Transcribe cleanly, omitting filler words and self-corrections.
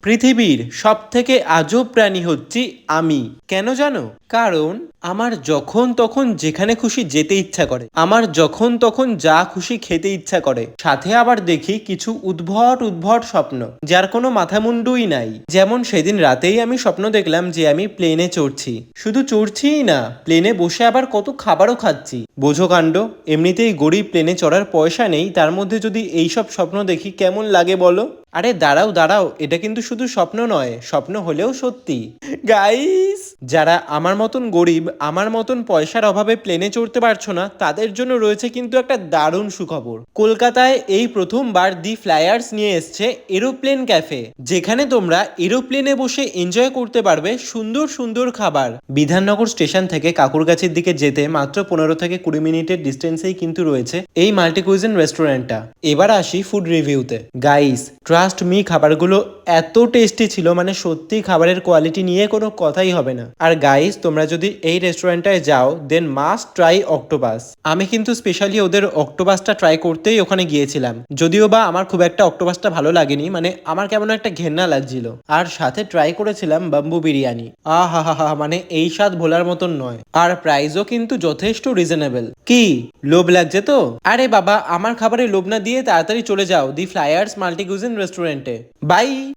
পৃথিবীর সবথেকে আজব প্রাণী হচ্ছি আমি। কেন জানো? কারণ আমার যখন তখন যেখানে খুশি যেতে ইচ্ছা করে, আমার যখন তখন যা খুশি খেতে ইচ্ছা করে, সাথে আবার দেখি কিছু উদ্ভট উদ্ভট স্বপ্ন যার কোনো মাথা মুন্ডুই নাই। যেমন সেদিন রাতেই আমি স্বপ্ন দেখলাম যে আমি প্লেনে চড়ছি, শুধু চড়ছিই না, প্লেনে বসে আবার কত খাবারও খাচ্ছি। বোঝো কাণ্ড। এমনিতেই গরিব, প্লেনে চড়ার পয়সা নেই, তার মধ্যে যদি এইসব স্বপ্ন দেখি কেমন লাগে বলো? আরে দাঁড়াও দাঁড়াও, এটা কিন্তু শুধু স্বপ্ন নয়, স্বপ্ন হলেও সত্যি। গাইস, যারা আমার মতন গরিব, আমার মতন পয়সার অভাবে প্লেনে চড়তে পারছো না, তাদের জন্য রয়েছে কিন্তু একটা দারুণ সুখবর। কলকাতায় এই প্রথমবার দি ফ্লায়ার্স নিয়ে এসছে এরোপ্লেন ক্যাফে, যেখানে তোমরা এরোপ্লেনে বসে এনজয় করতে পারবে সুন্দর সুন্দর খাবার। বিধাননগর স্টেশন থেকে কাকুরগাছির দিকে যেতে মাত্র 15 থেকে 20 মিনিটের ডিস্টেন্সেই কিন্তু রয়েছে এই মাল্টি কুইজিন রেস্টুরেন্টটা। এবার আসি ফুড রিভিউতে। গাইস, ট্রাস্ট মি, খাবারগুলো এত টেস্টি ছিল, মানে সত্যি খাবারের কোয়ালিটি নিয়ে কোনো কথাই হবে না। আর গাইস, তোমরা যদি এই রেস্টুরেন্টটায় যাও দেন মাস্ট ট্রাই অক্টোপাস। আমি কিন্তু স্পেশালি ওদের অক্টোপাসটা ট্রাই করতেই ওখানে গিয়েছিলাম, যদিও বা আমার খুব একটা অক্টোপাসটা ভালো লাগেনি, মানে আমার কেমন একটা ঘেন্না লাগছিল। আর সাথে ট্রাই করেছিলাম বাম্বু বিরিয়ানি। হা হা হা, মানে এই স্বাদ ভোলার মতন নয়। আর প্রাইসও কিন্তু যথেষ্ট রিজনেবল। কি লোভ লাগছে তো? আরে বাবা, আমার খাবারে লোভ না দিয়ে তাড়াতাড়ি চলে যাও দি ফ্লায়ার্স মাল্টি কুইজিন রেস্টুরেন্টে। বাই।